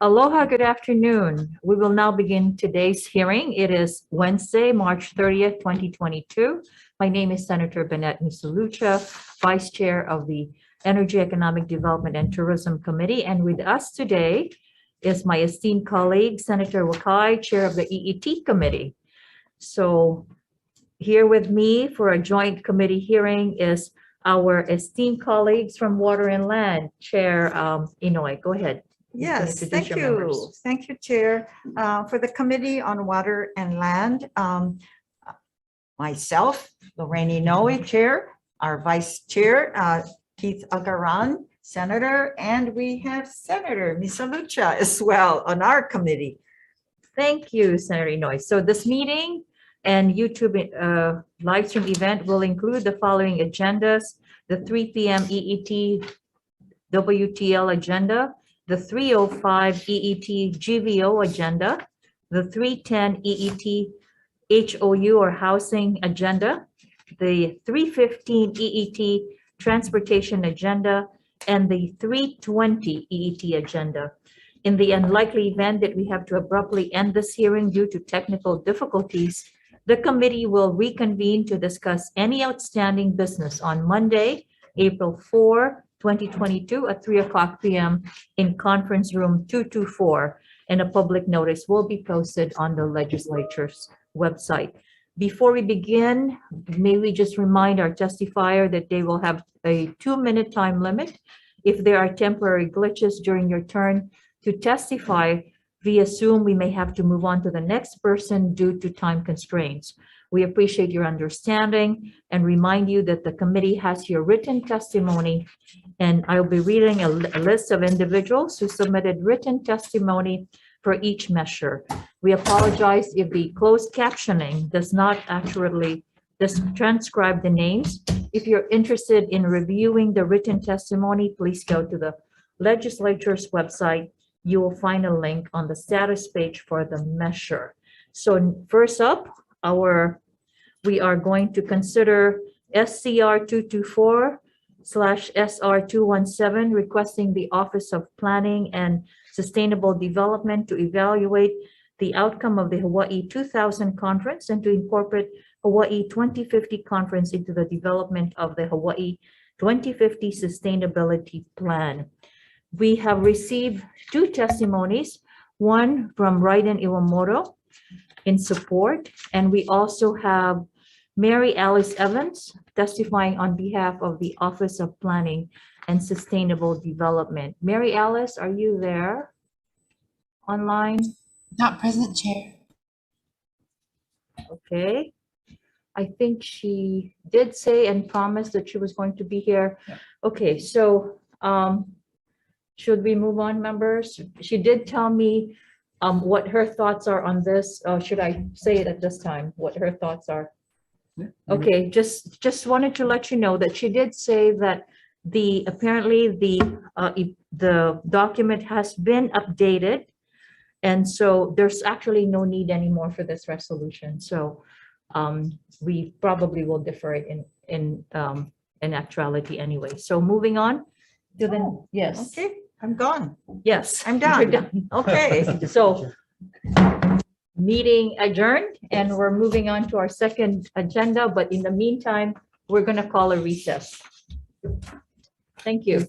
Aloha, good afternoon. We will now begin today's hearing. It is Wednesday, March 30th, 2022. My name is Senator Bennett Misalucha, Vice Chair of the Energy, Economic Development and Tourism Committee. And with us today is my esteemed colleague, Senator Hawai'i, Chair of the EET Committee. So here with me for a joint committee hearing is our esteemed colleagues from Water and Land, Chair Inouye. Go ahead. Yes, thank you. Thank you, Chair. For the Committee on Water and Land, myself, Lorraine Inouye, Chair, our Vice Chair, Keith Agaran, Senator, and we have Senator Misalucha as well on our committee. Thank you, Senator Inouye. So this meeting and YouTube live stream event will include the following agendas: the 3 p.m. EET-WTL agenda, the 3:05 EET-GVO agenda, the 3:10 EET-HOU or housing agenda, the 3:15 EET transportation agenda, and the 3:20 EET agenda. In the unlikely event that we have to abruptly end this hearing due to technical difficulties, the committee will reconvene to discuss any outstanding business on Monday, April 4, 2022 at 3:00 p.m. in conference room 224, and a public notice will be posted on the legislature's website. Before we begin, may we just remind our testifier that they will have a 2-minute time limit. If there are temporary glitches during your turn to testify, we assume we may have to move on to the next person due to time constraints. We appreciate your understanding and remind you that the committee has your written testimony, and I'll be reading a list of individuals who submitted written testimony for each measure. We apologize if the closed captioning does not accurately transcribe the names. If you're interested in reviewing the written testimony, please go to the legislature's website. You will find a link on the status page for the measure. So first up, we are going to consider SCR 224/SR 217, requesting the Office of Planning and Sustainable Development to evaluate the outcome of the Hawaii 2000 conference and to incorporate Hawaii 2050 conference into the development of the Hawaii 2050 Sustainability Plan. We have received 2 testimonies, one from Raiden Iwamoto in support, and we also have Mary Alice Evans testifying on behalf of the Office of Planning and Sustainable Development. Mary Alice, are you there online? Not present, Chair. Okay. I think she did say and promised that she was going to be here. Yeah. Okay, so should we move on, members? She did tell me what her thoughts are on this. Should I say it at this time, what her thoughts are? Yeah. Okay, just wanted to let you know that she did say that apparently the document has been updated, and so there's actually no need anymore for this resolution. So we probably will defer it in actuality anyway. So moving on to the yes. Okay, I'm gone. Yes, I'm done. you're done. Okay. So meeting adjourned, and we're moving on to our second agenda. But in the meantime, we're going to call a recess. Thank you.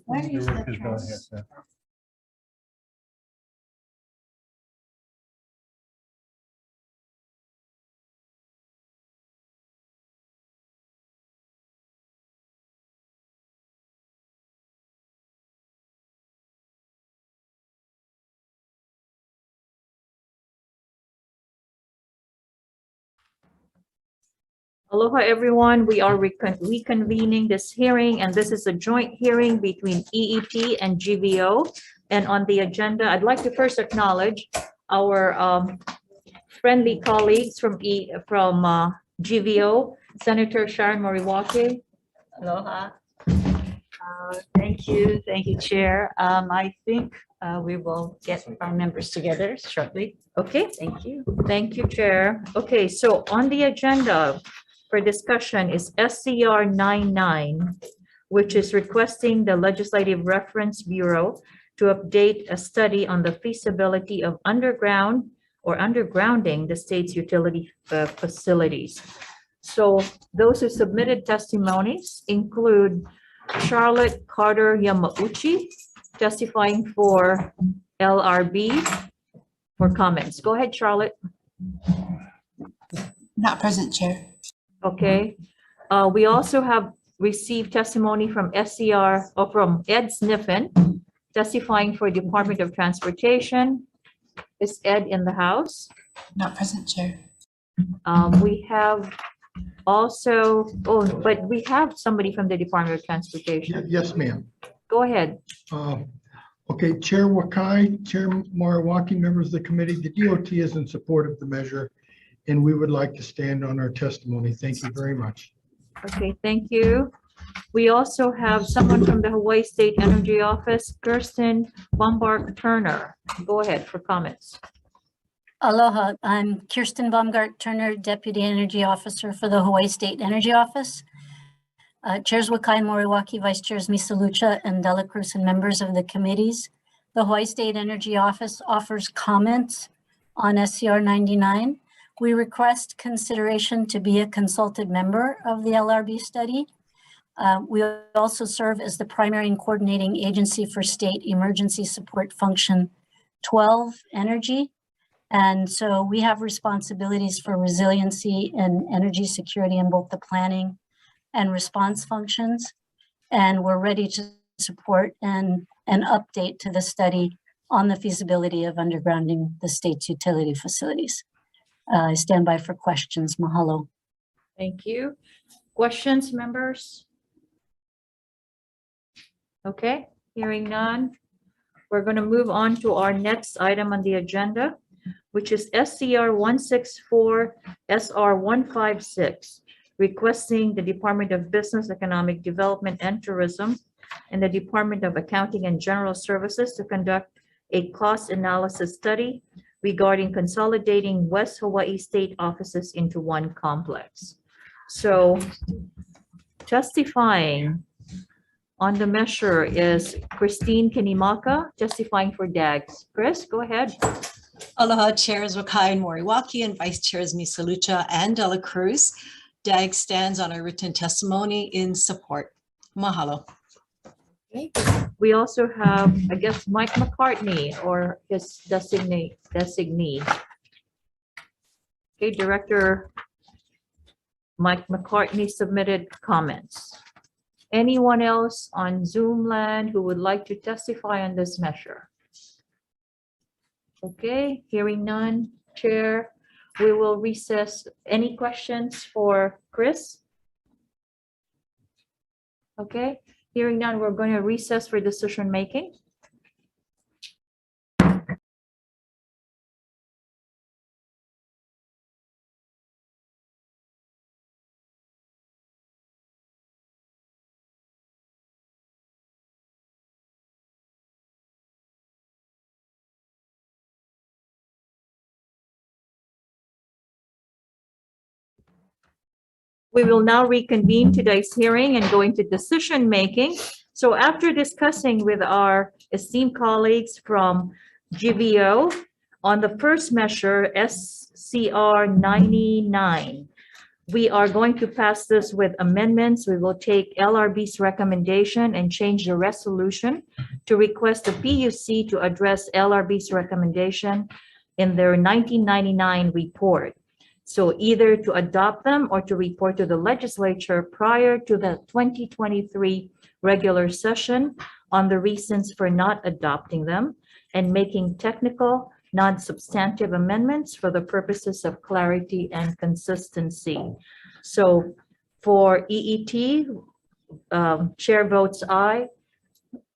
Aloha, everyone. We are reconvening this hearing, and this is a joint hearing between EET and GVO. And on the agenda, I'd like to first acknowledge our friendly colleagues from GVO, Senator Sharon Moriwaki. Aloha. Thank you, Chair. I think we will get our members together shortly. Okay, Thank you, Chair. Okay, so on the agenda for discussion is SCR 99, which is requesting the Legislative Reference Bureau to to update a study on the feasibility of undergrounding the state's utility facilities. So those who submitted testimonies include Charlotte Carter Yamauchi, testifying for LRB for comments. Go ahead, Charlotte. Not present, Chair. Okay. We also have received testimony from SCR or from Ed Sniffen, testifying for Department of Transportation. Is Ed in the house? Not present, Chair. We have also, oh, but we have somebody from the Department of Transportation. Yes, ma'am. Go ahead. Okay, Chair Wakai, Chair Moriwaki, members of the committee, the DOT is in support of the measure, and we would like to stand on our testimony. Thank you very much. Okay, thank you. We also have someone from the Hawaii State Energy Office, Kirsten Bombard Turner. Go ahead for comments. Aloha, I'm Kirsten Baumgart Turner, Deputy Energy Officer for the Hawaii State Energy Office. Chairs Wakai and Moriwaki, Vice Chairs Misalucha and Dela Cruz, and members of the committees. The Hawaii State Energy Office offers comments on SCR 99. We request consideration to be a consulted member of the LRB study. We also serve as the primary and coordinating agency for State Emergency Support Function 12 Energy. And so we have responsibilities for resiliency and energy security in both the planning and response functions. And we're ready to support an update to the study on the feasibility of undergrounding the state's utility facilities. I stand by for questions. Mahalo. Thank you. Questions, members? Okay, hearing none. We're going to move on to our next item on the agenda, which is SCR 164 SR 156, requesting the Department of Business, Economic Development and Tourism and the Department of Accounting and General Services to conduct a cost analysis study regarding consolidating West Hawaii state offices into one complex. So testifying on the measure is Christine Kinimaka, testifying for DAGS. Chris, go ahead. Aloha, Chairs Wakai and Moriwaki and Vice Chairs Misalucha and Dela Cruz. DAG stands on a written testimony in support. Mahalo. Okay. We also have, I guess, Mike McCartney or his designee. Okay, Director Mike McCartney submitted comments. Anyone else on Zoom land who would like to testify on this measure? Okay, hearing none, Chair, we will recess. Any questions for Chris? Okay, hearing none, we're going to recess for decision making. We will now reconvene today's hearing and go into decision making. So after discussing with our esteemed colleagues from GVO on the first measure, SCR 99, we are going to pass this with amendments. We will take LRB's recommendation and change the resolution to request the PUC to address LRB's recommendation in their 1999 report. So either to adopt them or to report to the legislature prior to the 2023 regular session on the reasons for not adopting them and making technical, non-substantive amendments for the purposes of clarity and consistency. So for EET, Chair votes aye.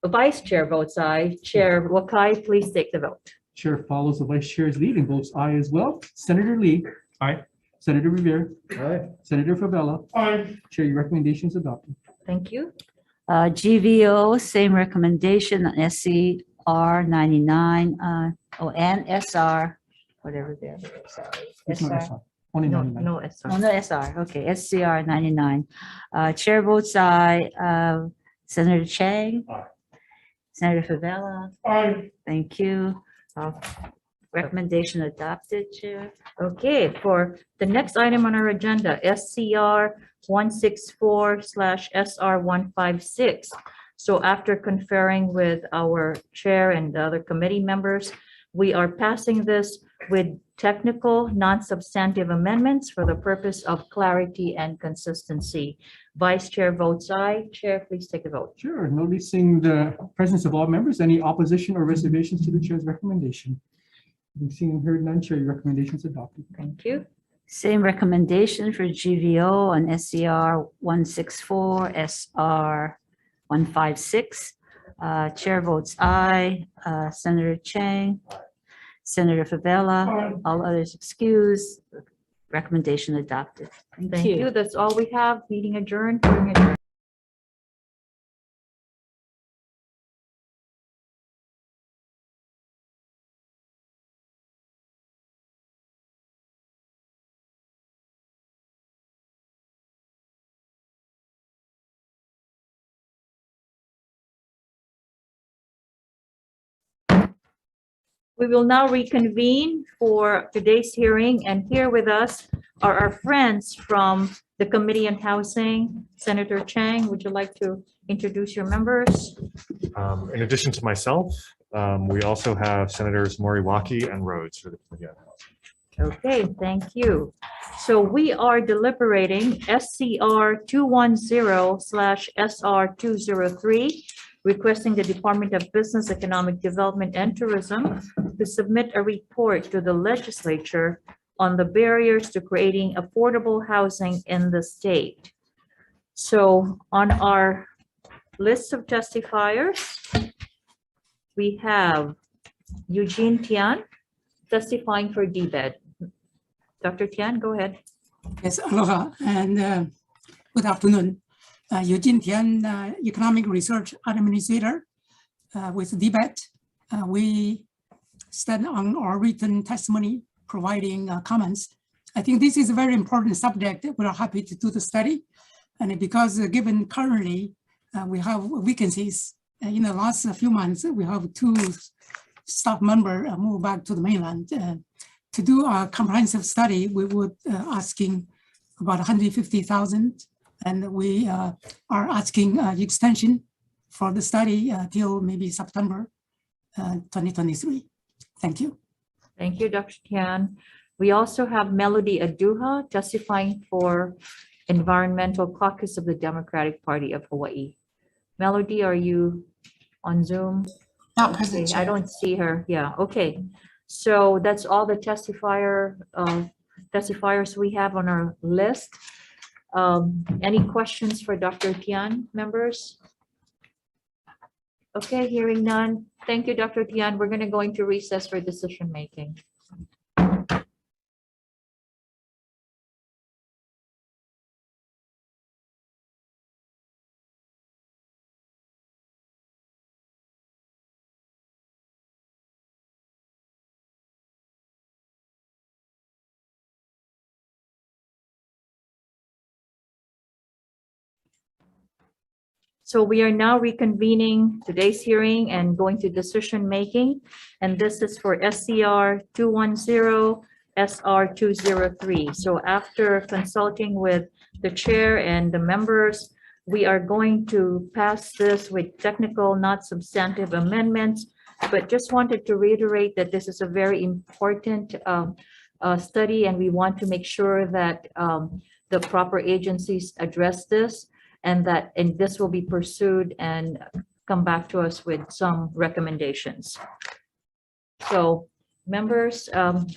Vice Chair votes aye. Chair Wakai, please take the vote. Chair follows the Vice Chair's lead and votes aye as well. Senator Lee. Aye. Senator Rivera. Aye. Senator Favela. Aye. Chair, your recommendation is adopted. Thank you. GVO, same recommendation on SCR 99, and SR, whatever the other It's not SR. SR. Only No, 99. no, SR. Oh, no, SR, okay, SCR 99. Chair votes aye. Senator Chang. Aye. Senator Favela. Aye. Thank you. Recommendation adopted, Chair. Okay, for the next item on our agenda, SCR 164/SR 156. So after conferring with our chair and the other committee members, we are passing this with technical, non-substantive amendments for the purpose of clarity and consistency. Vice Chair votes aye. Chair, please take a vote. Sure, noticing the presence of all members, any opposition or reservations to the chair's recommendation? Seeing and heard none, chair, your recommendation is adopted. Thank you. Same recommendation for GVO on SCR 164, SR 156. Chair votes aye. Senator Chang, Senator Favela, all others excused. Recommendation adopted. Thank you. That's all we have. Meeting adjourned. Hearing adjourned. We will now reconvene for today's hearing, and here with us are our friends from the Committee on Housing. Senator Chang, would you like to introduce your members? In addition to myself, we also have Senators Moriwaki and Rhodes for the Committee on Housing. Okay, thank you. So we are deliberating SCR 210/SR 203, requesting the Department of Business, Economic Development and Tourism to submit a report to the legislature on the barriers to creating affordable housing in the state. So on our list of testifiers, we have Eugene Tian testifying for DBED. Dr. Tian, go ahead. Yes, aloha and good afternoon. Eugene Tian, Economic Research Administrator with DBET. We stand on our written testimony providing comments. I think this is a very important subject. We are happy to do the study. And because given currently we have vacancies in the last few months, we have 2 staff members move back to the mainland. To do a comprehensive study, we would asking about 150,000, and we are asking extension for the study till maybe September 2023. Thank you. Thank you, Dr. Tian. We also have Melody Aduha testifying for Environmental Caucus of the Democratic Party of Hawaii. Melody, are you on Zoom? Not present, Okay, I Chair. don't see her. Yeah, okay. So that's all the testifiers we have on our list. Any questions for Dr. Tian, members? Okay, hearing none. Thank you, Dr. Tian. We're going to go into recess for decision making. So we are now reconvening today's hearing and going to decision making. And this is for SCR 210, SR 203. So after consulting with the chair and the members, we are going to pass this with technical, not substantive amendments, but just wanted to reiterate that this is a very important study, and we want to make sure that the proper agencies address this, and this will be pursued and come back to us with some recommendations. So members,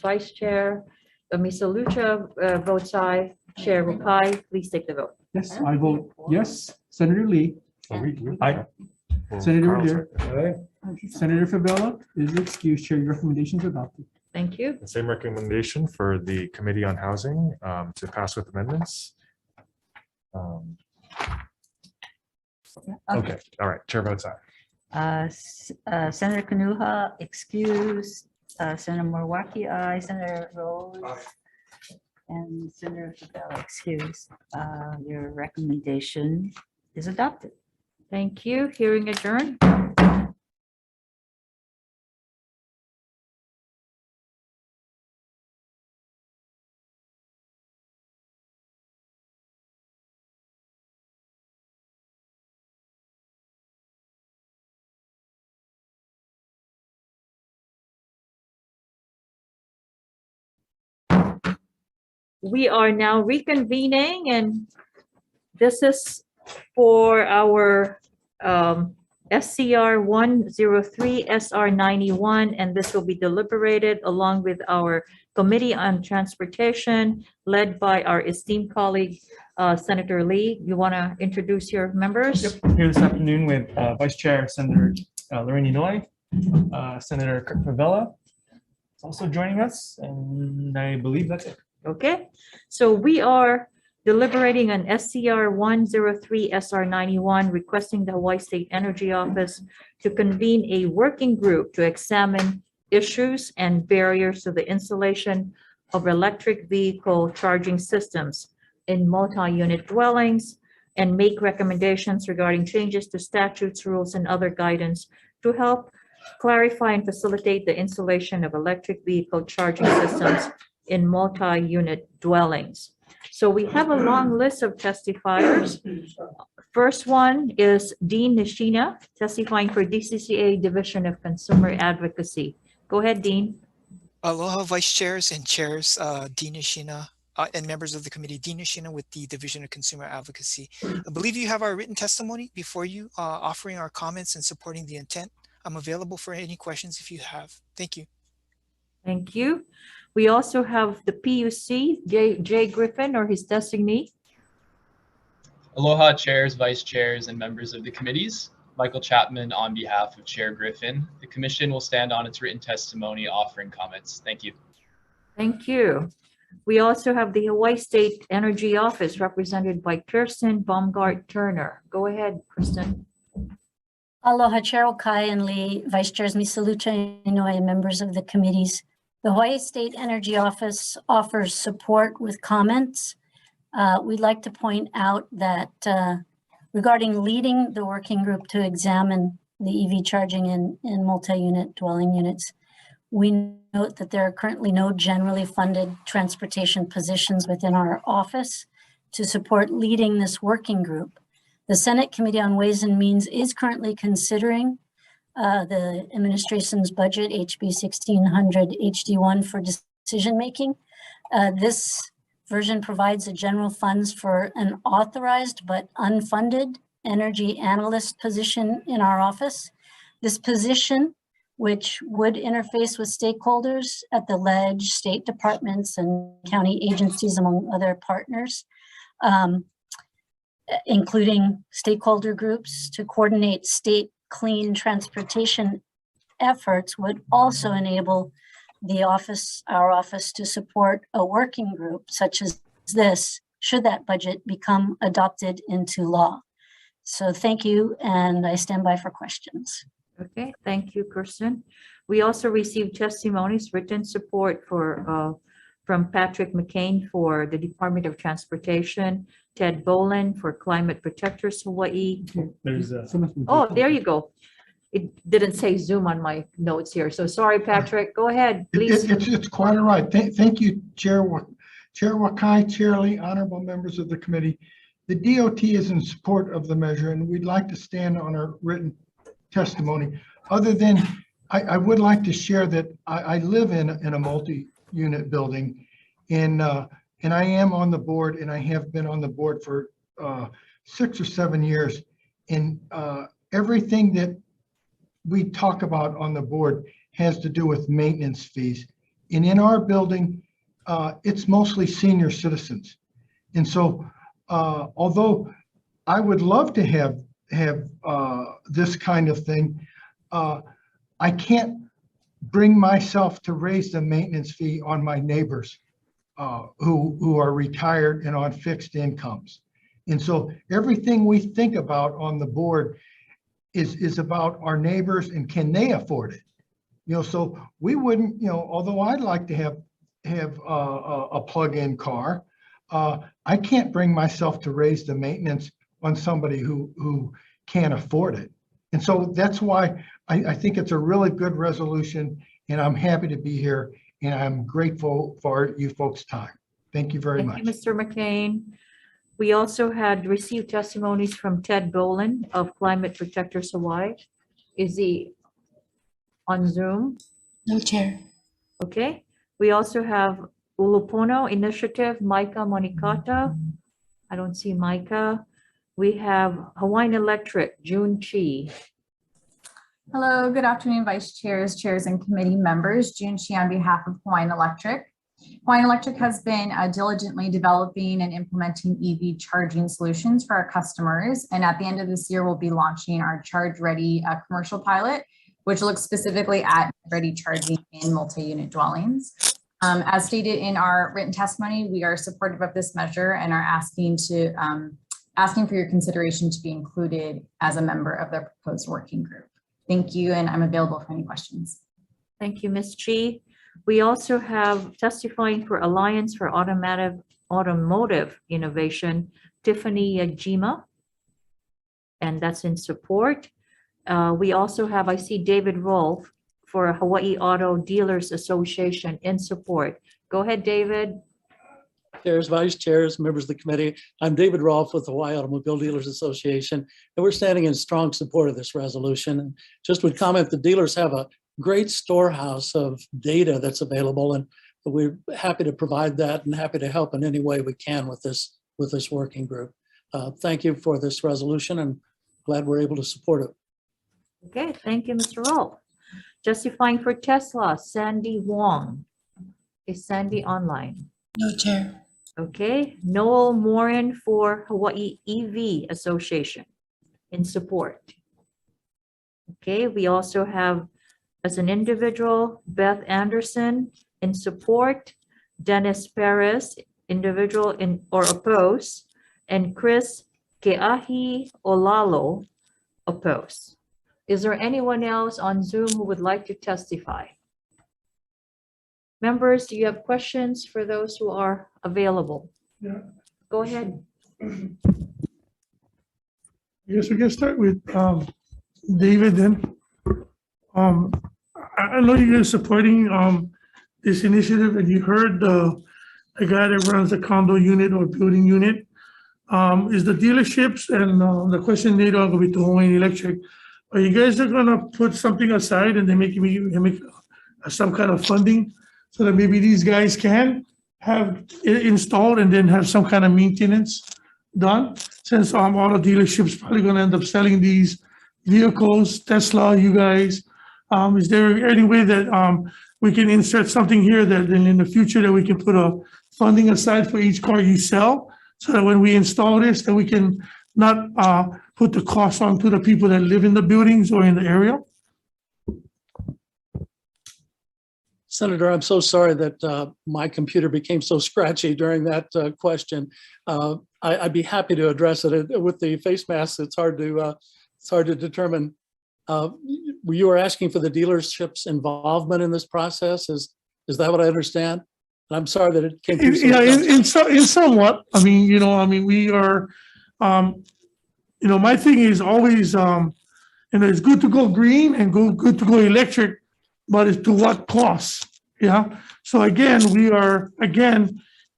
Vice Chair Misalucha votes aye. Chair Rukai, please take the vote. Yes, I vote yes. Senator Lee, Aye. Senator Carl's Revere. Senator Favela is excused. Chair, your recommendation is adopted. Thank you. The same recommendation for the Committee on Housing to pass with amendments. Okay, all right, chair votes aye. Senator Kanuha excused. Senator Moriwaki, aye. Senator Rose. And Senator Favela excused. Your recommendation is adopted. Thank you. Hearing adjourned. we are now reconvening, and this is for our SCR 103, SR 91, and this will be deliberated along with our Committee on Transportation, led by our esteemed colleague, Senator Lee. You want to introduce your members? Yep, here this afternoon with Vice Chair Senator Lorraine Inouye, Senator Kirk Favela is also joining us, and I believe that's it. Okay, so we are deliberating on SCR 103 SR 91, requesting the Hawaii State Energy Office to convene a working group to examine issues and barriers to the installation of electric vehicle charging systems in multi-unit dwellings and make recommendations regarding changes to statutes, rules, and other guidance to help clarify and facilitate the installation of electric vehicle charging systems in multi-unit dwellings. So we have a long list of testifiers. First one is Dean Nishina, testifying for DCCA Division of Consumer Advocacy. Go ahead, Dean. Aloha, Vice Chairs and Chairs, Dean Nishina, and members of the committee, Dean Nishina with the Division of Consumer Advocacy. I believe you have our written testimony before you, offering our comments and supporting the intent. I'm available for any questions if you have. Thank you. Thank you. We also have the PUC, Jay Griffin, or his designee. Aloha, chairs, vice chairs, and members of the committees. Michael Chapman on behalf of Chair Griffin. The commission will stand on its written testimony offering comments. Thank you. Thank you. We also have the Hawaii State Energy Office represented by Kirsten Baumgart-Turner. Go ahead, Kirsten. Aloha, Chair Okai and Lee, Vice Chairs Misalucha, Inouye, and members of the committees. The Hawaii State Energy Office offers support with comments. We'd like to point out that regarding leading the working group to examine the EV charging in multi-unit dwelling units, we note that there are currently no generally funded transportation positions within our office to support leading this working group. The Senate Committee on Ways and Means is currently considering the administration's budget, HB 1600 HD1 for decision-making. This version provides the general funds for an authorized but unfunded energy analyst position in our office. This position, which would interface with stakeholders at the ledge, state departments, and county agencies, among other partners, including stakeholder groups, to coordinate state clean transportation efforts, would also enable the office, our office, to support a working group such as this, should that budget become adopted into law. So thank you, and I stand by for questions. Okay, thank you, Kirsten. We also received testimonies, written support for from Patrick McCain for the Department of Transportation, Ted Boland for Climate Protectors Hawaii. There's Oh, there you go. It didn't say Zoom on my notes here, so sorry, Patrick. Go ahead, please. It's quite all right. Thank you, Chair Wakai, Chair Lee, honorable members of the committee. The DOT is in support of the measure, and we'd like to stand on our written testimony. Other than, I would like to share that I live in a multi-unit building, and I am on the board, and I have been on the board for 6 or 7 years. And everything that we talk about on the board has to do with maintenance fees. And in our building, it's mostly senior citizens. And so although I would love to have this kind of thing, I can't bring myself to raise the maintenance fee on my neighbors who are retired and on fixed incomes. And so everything we think about on the board is about our neighbors and can they afford it? You know, so we wouldn't, you know, although I'd like to have a plug-in car, I can't bring myself to raise the maintenance on somebody who can't afford it. And so that's why I think it's a really good resolution, and I'm happy to be here, and I'm grateful for you folks' time. Thank you very much. Thank you, Mr. McCain. We also had received testimonies from Ted Boland of Climate Protectors Hawaii. Is he on Zoom? No, Chair. Okay. We also have Ulupono Initiative, Micah Monikata. I don't see Micah. We have Hawaiian Electric, June Chi. Hello, good afternoon, vice chairs, chairs, and committee members. June Shi on behalf of Hawaiian Electric. Hawaiian Electric has been diligently developing and implementing EV charging solutions for our customers. And at the end of this year, we'll be launching our Charge Ready commercial pilot, which looks specifically at ready charging in multi-unit dwellings. As stated in our written testimony, we are supportive of this measure and are asking for your consideration to be included as a member of the proposed working group. Thank you, and I'm available for any questions. Thank you, Ms. Chi. We also have testifying for Alliance for Automotive Innovation, Tiffany Yajima, and that's in support. We also have, I see David Rolfe for Hawaii Auto Dealers Association in support. Go ahead, David. Chairs, vice chairs, members of the committee. I'm David Rolfe with the Hawaii Automobile Dealers Association, and we're standing in strong support of this resolution. And just would comment, the dealers have a great storehouse of data that's available, and we're happy to provide that and happy to help in any way we can with this working group. Thank you for this resolution, and glad we're able to support it. Okay, thank you, Mr. Rolfe. Justifying for Tesla, Sandy Wong. Is Sandy online? No, Chair. Okay, Noel Morin for Hawaii EV Association in support. Okay, we also have as an individual, Beth Anderson in support, Dennis Perez, individual in or oppose, and Chris Keahi Olalo oppose. Is there anyone else on Zoom who would like to testify? Members, do you have questions for those who are available? Yeah. Go ahead. Yes, we can start with David then. I know you guys supporting this initiative, and you heard the guy that runs the condo unit or building unit. Is the dealerships and the question later on going to be to Hawaiian Electric. Are you guys going to put something aside and then make some kind of funding so that maybe these guys can have it installed and then have some kind of maintenance done? Since all the dealerships probably going to end up selling these vehicles, Tesla, you guys, is there any way that we can insert something here that then in the future that we can put a funding aside for each car you sell, so that when we install this, that we can not put the cost on to the people that live in the buildings or in the area? Senator, I'm so sorry that my computer became so scratchy during that question. I'd be happy to address it. With the face masks, it's hard to determine. You were asking for the dealership's involvement in this process. Is that what I understand? And I'm sorry that it came through. Yeah, in somewhat. I mean, we are. My thing is always, it's good to go green and good to go electric, but it's to what cost? Yeah. So again, we are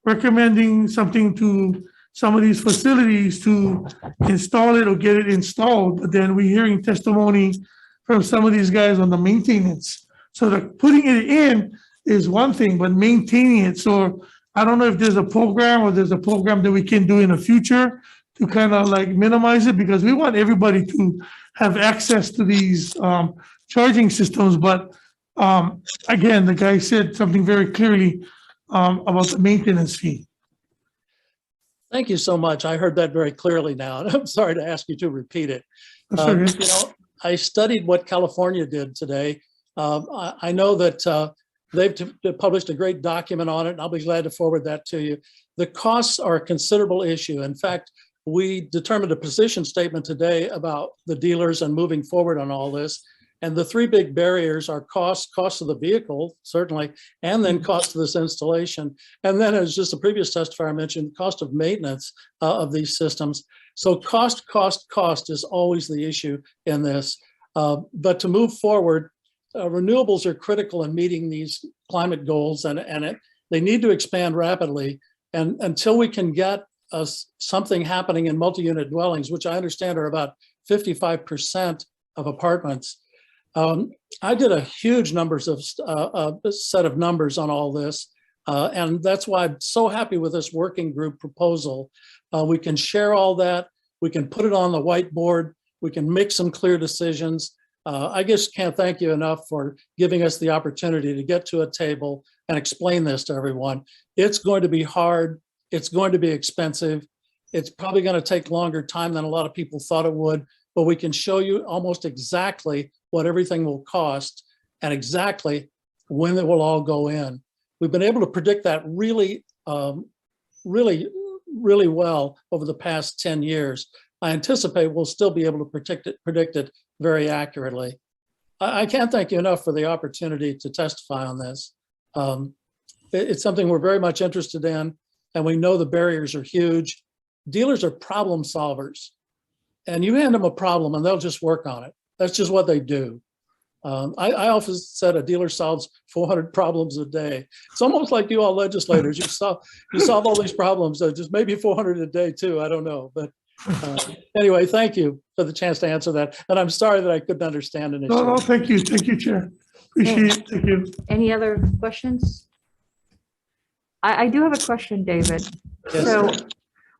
recommending something to some of these facilities to install it or get it installed. But then we're hearing testimony from some of these guys on the maintenance. So the putting it in is one thing, but maintaining it. So I don't know if there's a program that we can do in the future to kind of like minimize it, because we want everybody to have access to these charging systems. But again, the guy said something very clearly about the maintenance fee. Thank you so much. I heard that very clearly now, and I'm sorry to ask you to repeat it. I studied what California did today. I know that they've published a great document on it, and I'll be glad to forward that to you. The costs are a considerable issue. In fact, we determined a position statement today about the dealers and moving forward on all this. And the three big barriers are cost of the vehicle, certainly, and then cost of this installation. And then, as just the previous testifier mentioned, cost of maintenance of these systems. So cost is always the issue in this. But to move forward, renewables are critical in meeting these climate goals, and they need to expand rapidly. And until we can get something happening in multi-unit dwellings, which I understand are about 55% of apartments, I did a huge set of numbers on all this. And that's why I'm so happy with this working group proposal. We can share all that. We can put it on the whiteboard. We can make some clear decisions. I just can't thank you enough for giving us the opportunity to get to a table and explain this to everyone. It's going to be hard. It's going to be expensive. It's probably going to take longer time than a lot of people thought it would, but we can show you almost exactly what everything will cost and exactly when it will all go in. We've been able to predict that really well over the past 10 years. I anticipate we'll still be able to predict it very accurately. I can't thank you enough for the opportunity to testify on this. It's something we're very much interested in, and we know the barriers are huge. Dealers are problem solvers, and you hand them a problem and they'll just work on it. That's just what they do. I often said a dealer solves 400 problems a day. It's almost like you all legislators. You solve all these problems, just maybe 400 a day too. I don't know, but anyway, thank you for the chance to answer that. And I'm sorry that I couldn't understand initially. No, thank you, Chair. Appreciate it. Thank you. Any other questions? I do have a question, David. Yes. So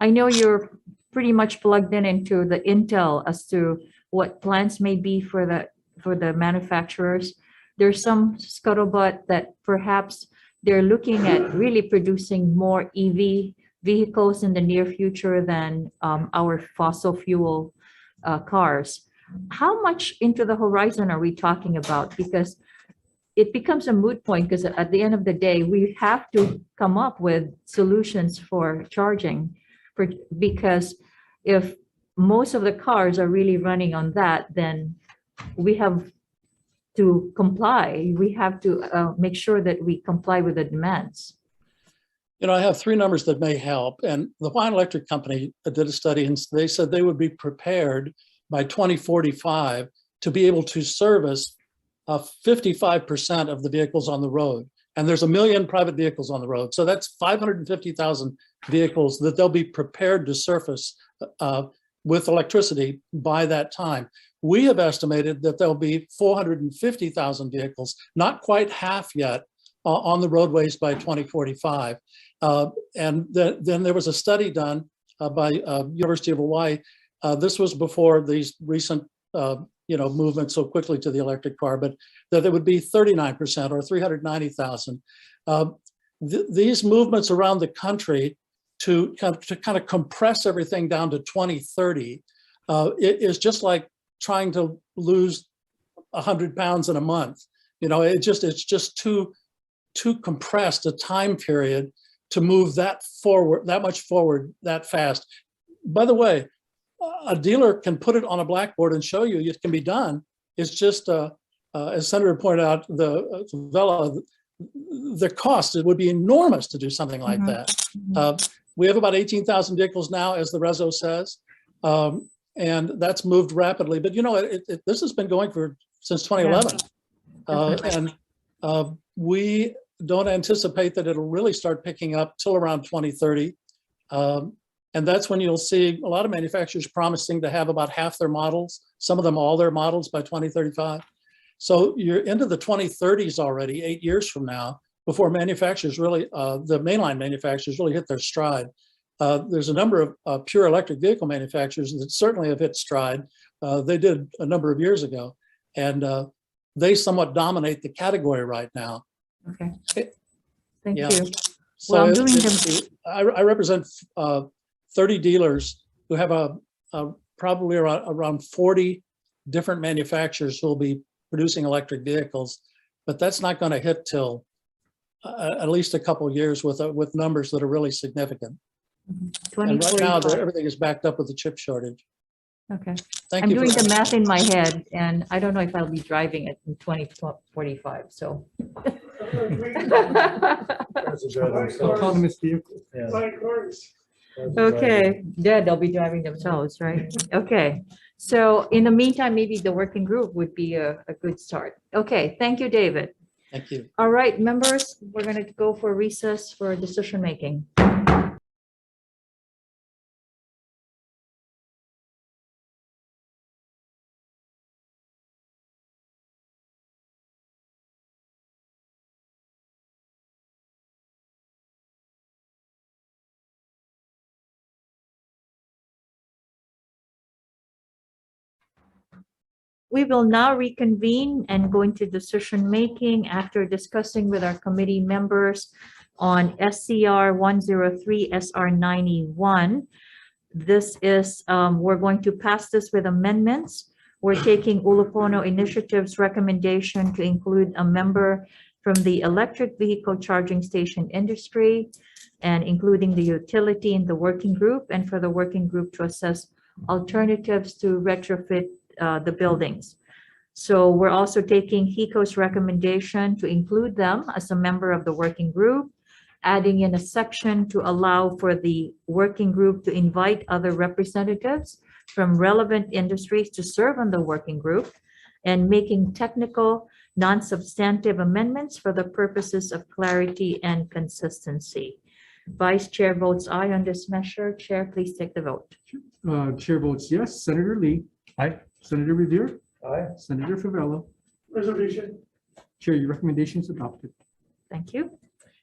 I know you're pretty much plugged into the intel as to what plans may be for the manufacturers. There's some scuttlebutt that perhaps they're looking at really producing more EV vehicles in the near future than our fossil fuel cars. How much into the horizon are we talking about? Because it becomes a moot point, because at the end of the day, we have to come up with solutions for charging. Because if most of the cars are really running on that, then we have to comply. We have to make sure that we comply with the demands. You know, I have three numbers that may help. And the Hawaiian Electric Company did a study, and they said they would be prepared by 2045 to be able to service 55% of the vehicles on the road. And there's 1 million private vehicles on the road. So that's 550,000 vehicles that they'll be prepared to surface with electricity by that time. We have estimated that there'll be 450,000 vehicles, not quite half yet, on the roadways by 2045. And then there was a study done by University of Hawaii. This was before these recent movement so quickly to the electric car, but that it would be 39% or 390,000. These movements around the country to kind of compress everything down to 2030 it is just like trying to lose 100 pounds in a month. You know, it's just too compressed a time period to move that much forward that fast. By the way, a dealer can put it on a blackboard and show you it can be done. It's just, as Senator pointed out, the cost, it would be enormous to do something like that. We have about 18,000 vehicles now, as the reso says, and that's moved rapidly. But you know, this has been going since 2011, and we don't anticipate that it'll really start picking up till around 2030. And that's when you'll see a lot of manufacturers promising to have about half their models, some of them all their models by 2035. So you're into the 2030s already, 8 years from now, before manufacturers really, the mainline manufacturers really hit their stride. There's a number of pure electric vehicle manufacturers that certainly have hit stride. They did a number of years ago, and they somewhat dominate the category right now. Okay, thank you. So Well, I'm doing them. I represent 30 dealers who have probably around 40 different manufacturers who will be producing electric vehicles, but that's not going to hit till at least a couple of years with numbers that are really significant. And right now, everything is backed up with the chip shortage. Okay. Thank I'm you. doing the math in my head, and I don't know if I'll be driving it in 2045, so. Autonomous vehicles. Okay, yeah, they'll be driving themselves, right? Okay, so in the meantime, maybe the working group would be a good start. Okay, thank you, David. Thank you. All right, members, we're going to go for recess for decision making. We will now reconvene and go into decision-making after discussing with our committee members on SCR 103, SR 91. This is, we're going to pass this with amendments. We're taking Ulupono Initiative's recommendation to include a member from the electric vehicle charging station industry and including the utility in the working group, and for the working group to assess alternatives to retrofit the buildings. So we're also taking HECO's recommendation to include them as a member of the working group, adding in a section to allow for the working group to invite other representatives from relevant industries to serve on the working group, and making technical, non-substantive amendments for the purposes of clarity and consistency. Vice Chair votes aye on this measure. Chair, please take the vote. Chair votes yes. Senator Lee. Aye. Senator Revere. Aye. Senator Favela. Reservation. Chair, your recommendation is adopted. Thank you.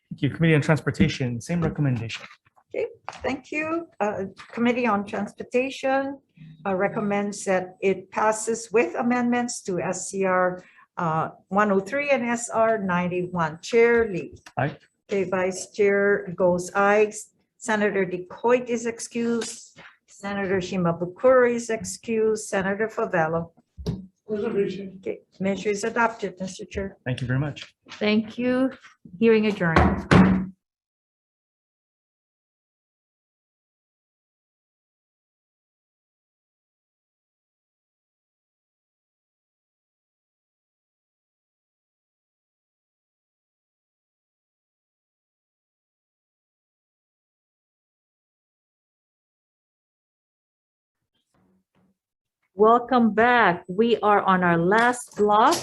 Thank you. Committee on Transportation, same recommendation. Okay, thank you. Committee on Transportation recommends that it passes with amendments to SCR 103 and SR 91. Chair Lee. Aye. Okay, Vice Chair goes aye. Senator DeCoite is excused. Senator Shimabukuro is excused. Senator Favela. Reservation. Okay, measure is adopted, Mr. Chair. Thank you very much. Thank you. Hearing adjourned. Welcome back. We are on our last block,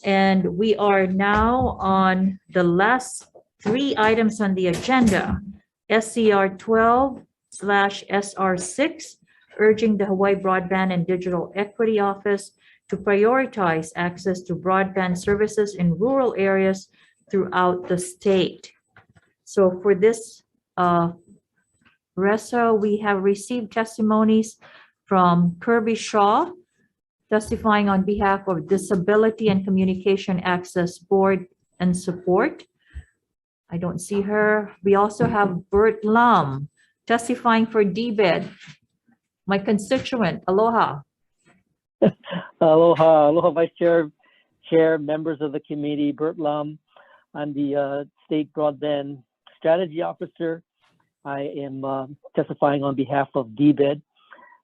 and we are now on the last three items on the agenda. SCR 12/SR 6, urging the Hawaii Broadband and Digital Equity Office to prioritize access to broadband services in rural areas throughout the state. So for this RESA, we have received testimonies from Kirby Shaw, testifying on behalf of Disability and Communication Access Board and Support. I don't see her. We also have Bert Lum testifying for DBED, my constituent. Aloha. Aloha, aloha, Vice Chair, members of the committee. Bert Lum. I'm the State Broadband Strategy Officer. I am testifying on behalf of DBED.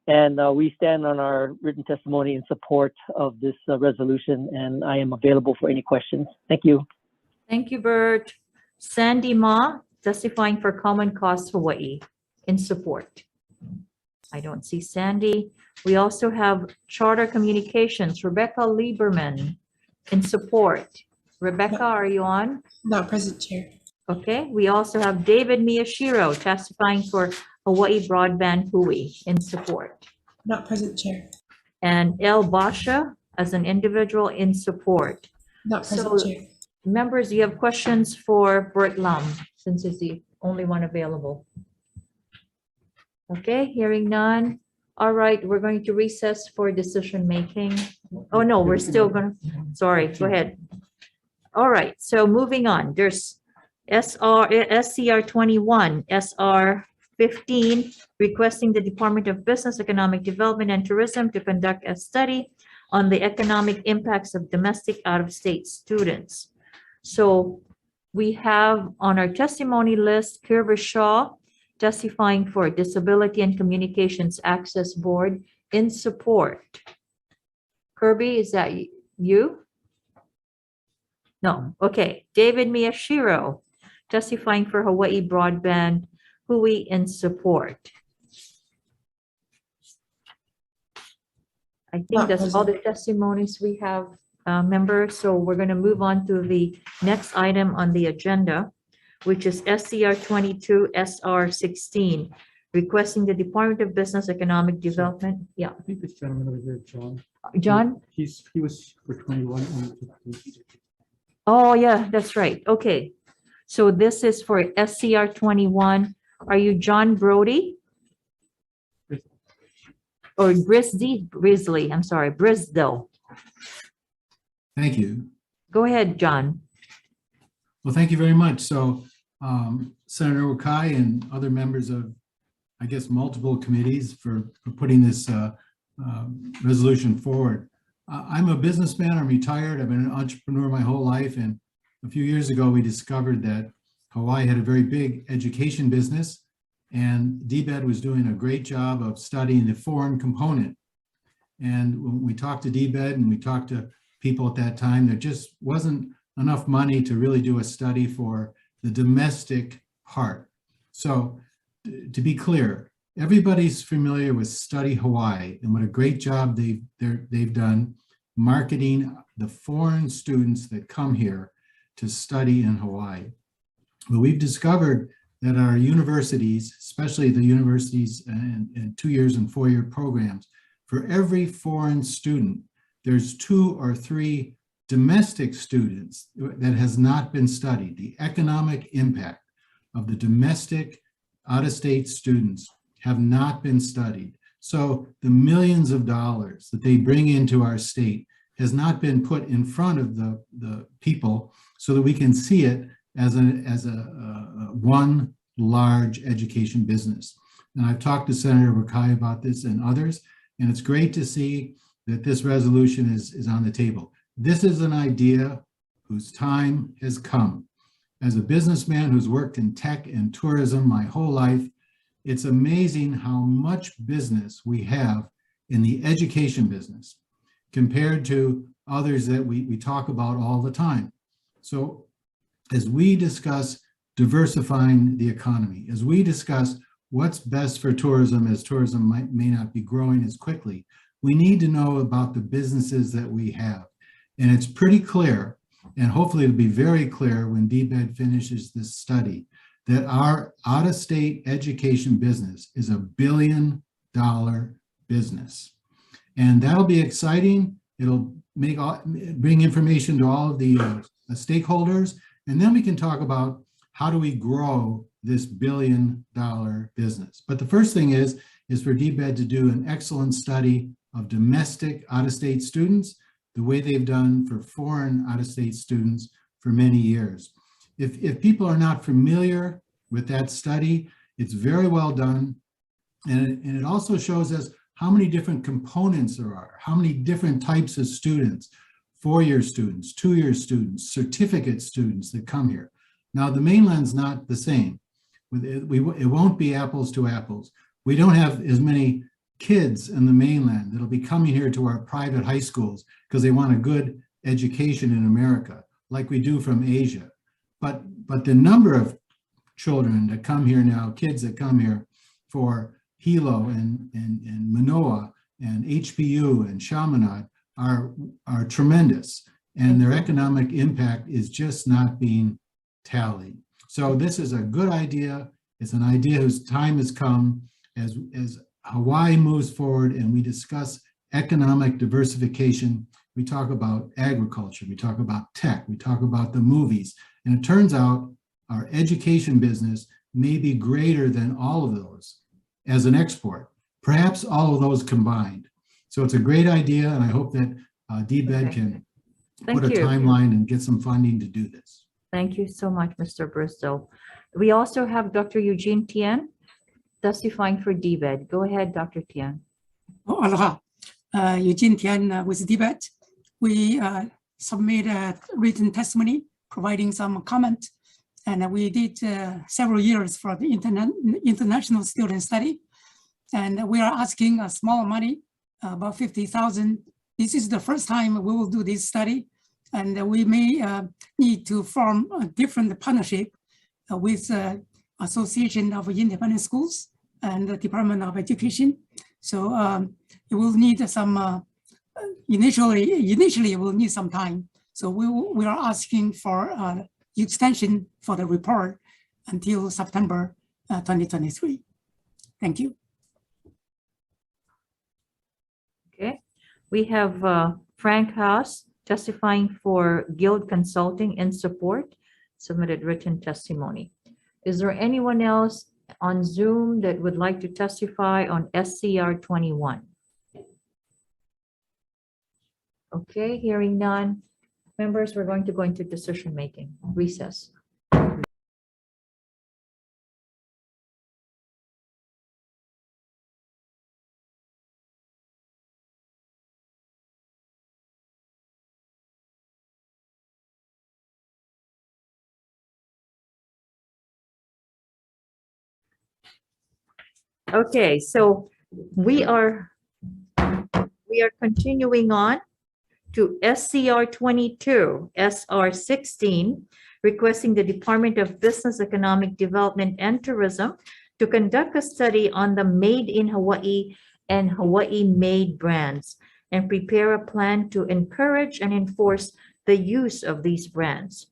And we stand on our written testimony in support of this resolution, and I am available for any questions. Thank you. Thank you, Bert. Sandy Ma, testifying for Common Cause Hawaii in support. I don't see Sandy. We also have Charter Communications, Rebecca Lieberman in support. Rebecca, are you on? Not present, Chair. Okay, we also have David Miyashiro testifying for Hawaii Broadband HOUI in support. Not present, Chair. And El Basha as an individual in support. Not present, So, Chair. members, do you have questions for Bert Lum, since he's the only one available? Okay, hearing none. All right, we're going to recess for decision making. Oh, no, we're still gonna, sorry, go ahead. All right, so moving on, there's SCR 21, SR 15, requesting the Department of Business, Economic Development and Tourism to conduct a study on the economic impacts of domestic out-of-state students. So we have on our testimony list, Kirby Shaw testifying for Disability and Communications Access Board in support. Kirby, is that you? No, okay. David Miyashiro testifying for Hawaii Broadband HOUI in support. I think that's all the testimonies we have, members. So we're going to move on to the next item on the agenda, which is SCR 22 SR 16, requesting the Department of Business Economic Development. Yeah. I think this gentleman over here, John. John? He was for 21. Oh, yeah, that's right. Okay. So this is for SCR 21. Are you John Brody? Or Brisley, I'm sorry, Brisdell. Thank you. Go ahead, John. Well, thank you very much. So Senator Wakai and other members of, I guess, multiple committees for putting this resolution forward. I'm a businessman. I'm retired. I've been an entrepreneur my whole life. And a few years ago, we discovered that Hawaii had a very big education business, and DBED was doing a great job of studying the foreign component. And when we talked to DBED and we talked to people at that time, there just wasn't enough money to really do a study for the domestic part. So to be clear, everybody's familiar with Study Hawaii and what a great job they've done marketing the foreign students that come here to study in Hawaii. But we've discovered that our universities, especially the universities in 2 years and 4 year programs, for every foreign student, there's 2 or 3 domestic students that has not been studied. The economic impact of the domestic out-of-state students have not been studied. So the millions of dollars that they bring into our state has not been put in front of the people so that we can see it as one large education business. And I've talked to Senator Wakai about this and others, and it's great to see that this resolution is on the table. This is an idea whose time has come. As a businessman who's worked in tech and tourism my whole life, it's amazing how much business we have in the education business compared to others that we talk about all the time. So as we discuss diversifying the economy, as we discuss what's best for tourism as tourism may not be growing as quickly, we need to know about the businesses that we have. And it's pretty clear, and hopefully it'll be very clear when DBED finishes this study, that our out-of-state education business is $1 billion business. And that'll be exciting. It'll bring information to all of the stakeholders. And then we can talk about how do we grow this $1 billion business. But the first thing is for DBED to do an excellent study of domestic out-of-state students, the way they've done for foreign out-of-state students for many years. If people are not familiar with that study, it's very well done. And it also shows us how many different components there are, how many different types of students, 4-year students, 2-year students, certificate students that come here. Now, the mainland's not the same. It won't be apples to apples. We don't have as many kids in the mainland that'll be coming here to our private high schools because they want a good education in America, like we do from Asia. But the number of children that come here now, kids that come here for Hilo and Manoa and HPU and Chaminade are tremendous, and their economic impact is just not being tallied. So this is a good idea. It's an idea whose time has come as Hawaii moves forward and we discuss economic diversification. We talk about agriculture, we talk about tech, we talk about the movies, and it turns out our education business may be greater than all of those as an export, perhaps all of those combined. So it's a great idea, and I hope that DBED can put a timeline and get some funding to do this. Thank you so much, Mr. Bristow. We also have Dr. Eugene Tian testifying for DBED. Go ahead, Dr. Tian. Oh, aloha. Eugene Tian with DBED. We submit a written testimony providing some comment, and we did several years for the international student study, and we are asking a small money, about 50,000. This is the first time we will do this study, and we may need to form a different partnership with Association of Independent Schools and the Department of Education. So it will need some, initially it will need some time. So we are asking for extension for the report until September 2023. Thank you. Okay, we have Frank Haas testifying for Guild Consulting in support, submitted written testimony. Is there anyone else on Zoom that would like to testify on SCR 21? Okay, hearing none. Members, we're going to go into decision-making. Recess. Okay, so we are continuing on to SCR 22, SR 16, requesting the Department of Business, Economic Development and Tourism to conduct a study on the Made in Hawaii and Hawaii Made brands and prepare a plan to encourage and enforce the use of these brands.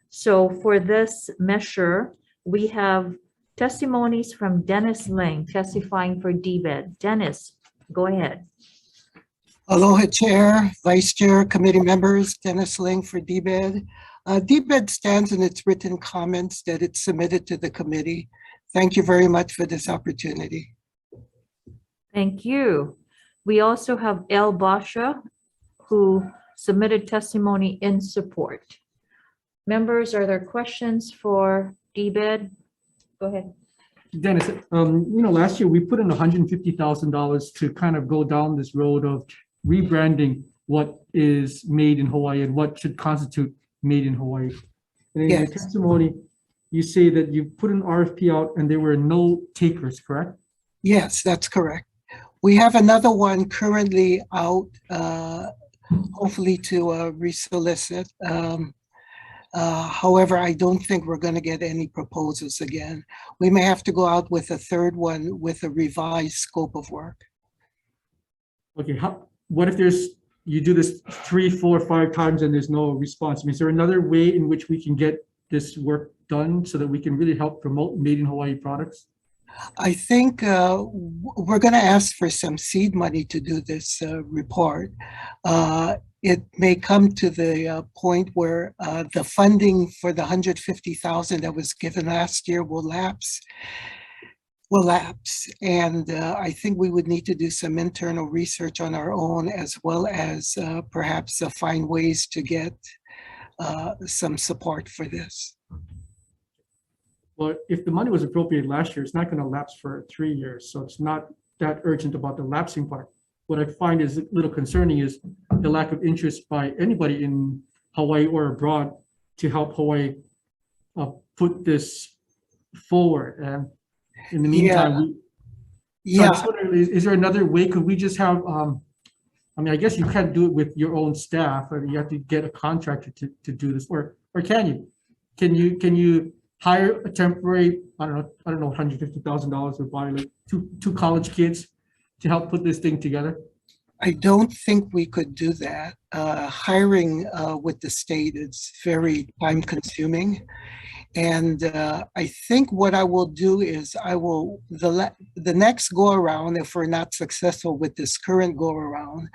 So for this measure, we have testimonies from Dennis Ling testifying for DBED. Dennis, go ahead. Aloha Chair, Vice Chair, committee members, Dennis Ling for DBED. DBED stands in its written comments that it submitted to the committee. Thank you very much for this opportunity. Thank you. We also have El Basha, who submitted testimony in support. Members, are there questions for DBED? Go ahead. Dennis, last year we put in $150,000 to kind of go down this road of rebranding what is made in Hawaii and what should constitute made in Hawaii. And in your testimony, you say that you put an RFP out and there were no takers, correct? Yes, that's correct. We have another one currently out, hopefully to resolicit. However, I don't think we're going to get any proposals again. We may have to go out with a third one with a revised scope of work. Okay, what if you do this 3, 4, 5 times and there's no response? I mean, is there another way in which we can get this work done so that we can really help promote Made in Hawaii products? I think we're going to ask for some seed money to do this report. It may come to the point where the funding for the $150,000 that was given last year will lapse. And I think we would need to do some internal research on our own, as well as perhaps find ways to get some support for this. Well, if the money was appropriated last year, it's not going to lapse for 3 years. So it's not that urgent about the lapsing part. What I find is a little concerning is the lack of interest by anybody in Hawaii or abroad to help Hawaii put this forward. And in the meantime, is there another way? Could we just have, I mean, I guess you can't do it with your own staff. I mean, you have to get a contractor to do this, or can you? Can you hire a temporary, I don't know, $150,000 would buy like two college kids to help put this thing together? I don't think we could do that. Hiring with the state is very time consuming. And I think what I will do is the next go around, if we're not successful with this current go around,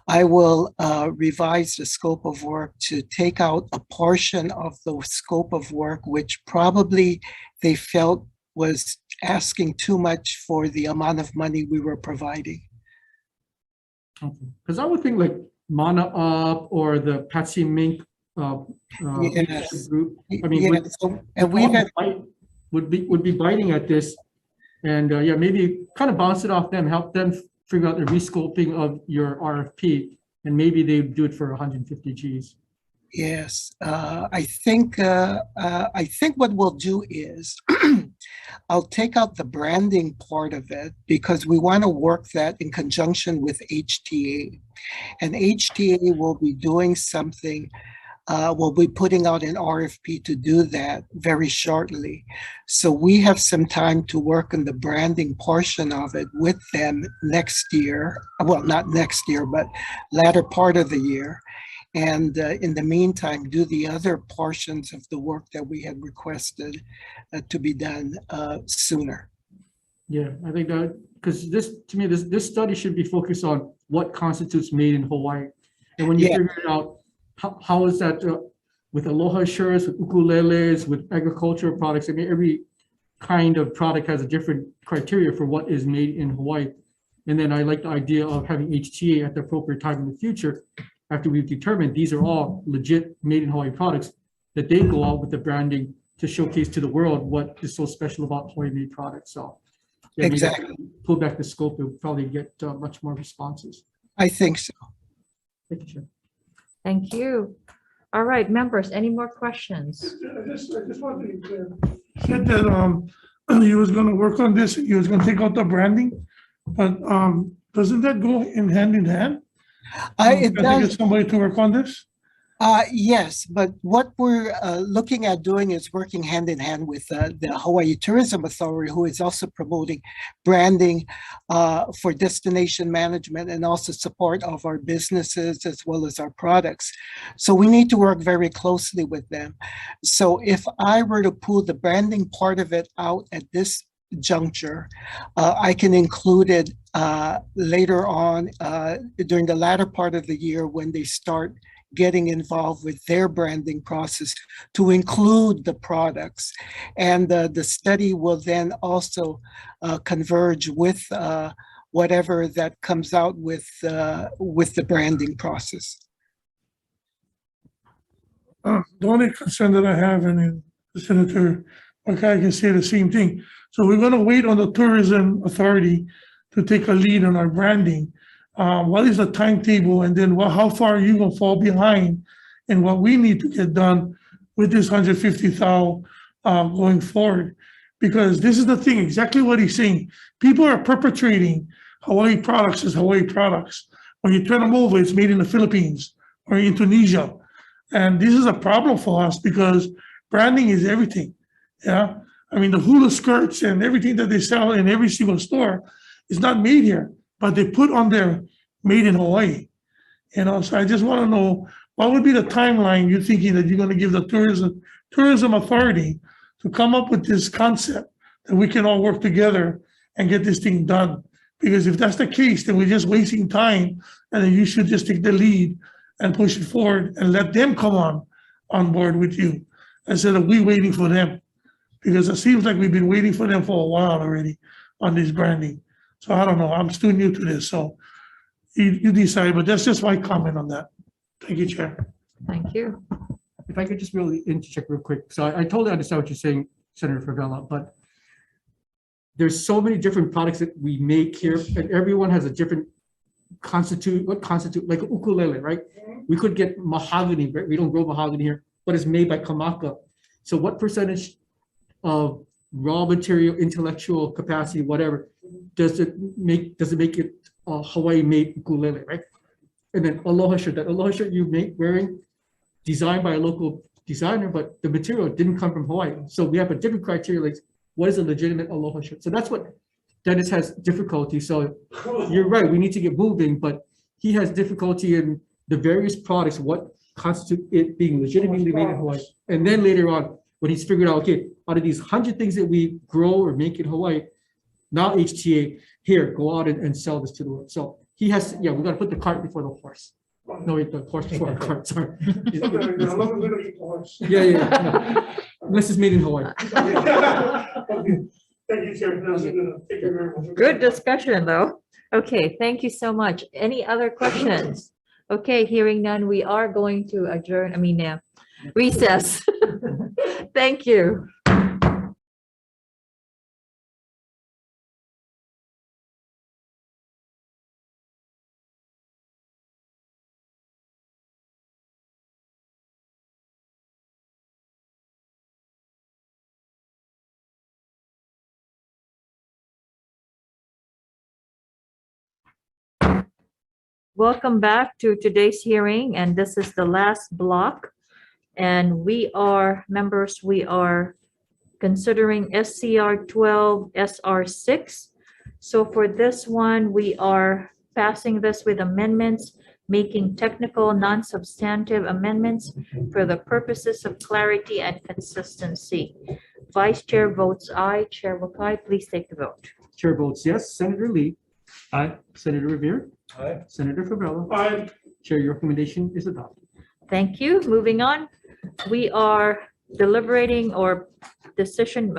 I will revise the scope of work to take out a portion of the scope of work, which probably they felt was asking too much for the amount of money we were providing. Okay, because I would think like Mana Up or the Patsy Mink Yes. group. I mean, would be biting at this, and yeah, maybe kind of bounce it off them, help them figure out the rescoping of your RFP, and maybe they do it for 150 Gs. Yes, I think what we'll do is I'll take out the branding part of it because we want to work that in conjunction with HTA, and HTA will be doing something. We'll be putting out an RFP to do that very shortly. So we have some time to work on the branding portion of it with them next year. Well, not next year, but latter part of the year. And in the meantime, do the other portions of the work that we had requested to be done sooner. Yeah, I think that because to me, this study should be focused on what constitutes made in Hawaii. And when you figure it out, how is that with aloha shirts, with ukuleles, with agricultural products? I mean, every kind of product has a different criteria for what is made in Hawaii. And then I like the idea of having HTA at the appropriate time in the future after we've determined these are all legit made in Hawaii products, that they go out with the branding to showcase to the world what is so special about Hawaii made products. So yeah, maybe Exactly. pull back the scope, it would probably get much more responses. I think so. Thank you, Chair. Thank you. All right, members, any more questions? I just want to be clear. You said that you was gonna work on this, you was gonna take out the branding, but doesn't that go in hand? It Can I get does. somebody to work on this? Yes, but what we're looking at doing is working hand in hand with the Hawaii Tourism Authority, who is also promoting branding for destination management and also support of our businesses as well as our products. So we need to work very closely with them. So if I were to pull the branding part of it out at this juncture, I can include it later on during the latter part of the year when they start getting involved with their branding process to include the products. And the study will then also converge with whatever that comes out with the branding process. The only concern that I have, and Senator Wakai can say the same thing. So we're gonna wait on the Tourism Authority to take a lead on our branding. What is the timetable, and then how far are you gonna fall behind in what we need to get done with this 150,000 going forward? Because this is the thing, exactly what he's saying. People are perpetrating Hawaii products as Hawaii products. When you turn them over, it's made in the Philippines or Indonesia. And this is a problem for us because branding is everything. Yeah, I mean, the hula skirts and everything that they sell in every single store is not made here, but they put on there made in Hawaii. You know, so I just want to know what would be the timeline you're thinking that you're going to give the tourism authority to come up with this concept that we can all work together and get this thing done. Because if that's the case, then we're just wasting time, and then you should just take the lead and push it forward and let them come on board with you instead of we waiting for them. Because it seems like we've been waiting for them for a while already on this branding. So I don't know, I'm still new to this, so you decide, but that's just my comment on that. Thank you, Chair. Thank you. If I could just really interject real quick. So I totally understand what you're saying, Senator Favela, but there's so many different products that we make here, and everyone has a different like ukulele, right? We could get mahogany, right? We don't grow mahogany here, but it's made by Kamaka. So what percentage of raw material, intellectual capacity, whatever, does it make it Hawaii made ukulele, right? And then aloha shirt, that aloha shirt you make wearing, designed by a local designer, but the material didn't come from Hawaii. So we have a different criteria, like what is a legitimate aloha shirt? So that's what Dennis has difficulty. So you're right, we need to get moving, but he has difficulty in the various products, what constitute it being legitimately made in Hawaii. And then later on, when he's figured out, okay, out of these 100 things that we grow or make in Hawaii, now HTA, here, go out and sell this to the world. So he has, yeah, we got to put the cart before the horse. No, wait, the horse before the cart, sorry. Yeah. No. Unless it's made in Hawaii. Thank you, Chair. That was good. Thank you very much. Good discussion, though. Okay, thank you so much. Any other questions? Okay, hearing none, we are going to adjourn, recess. Thank you. Welcome back to today's hearing, and this is the last block. And we are considering SCR 12 SR 6. So for this one, we are passing this with amendments, making technical non-substantive amendments for the purposes of clarity and consistency. Vice Chair votes aye. Chair Wakai, please take the vote. Chair votes yes. Senator Lee. Aye. Senator Revere. Aye. Senator Favela. Aye. Chair, your recommendation is adopted. Thank you. Moving on. We are deliberating or decision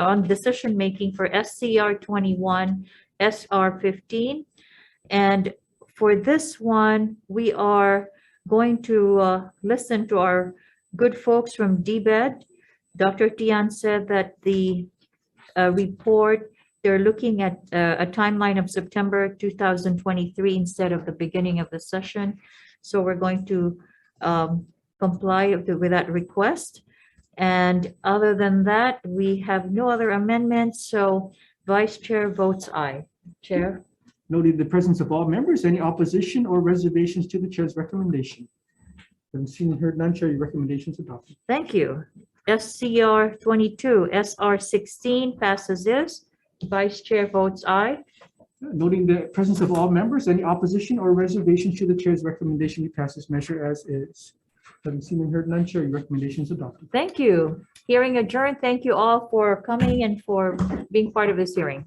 making for SCR 21, SR 15. And for this one, we are going to listen to our good folks from DBED. Dr. Tian said that the report, they're looking at a timeline of September 2023 instead of the beginning of the session. So we're going to comply with that request. And other than that, we have no other amendments. So Vice Chair votes aye. Chair? Noting the presence of all members, any opposition or reservations to the chair's recommendation? Haven't seen and heard none, Chair, your recommendation is adopted. Thank you. SCR 22, SR 16 passes is. Vice Chair votes aye. Noting the presence of all members, any opposition or reservations to the chair's recommendation, we pass this measure as is. Having seen and heard none, Chair, your recommendation is adopted. Thank you. Hearing adjourned. Thank you all for coming and for being part of this hearing.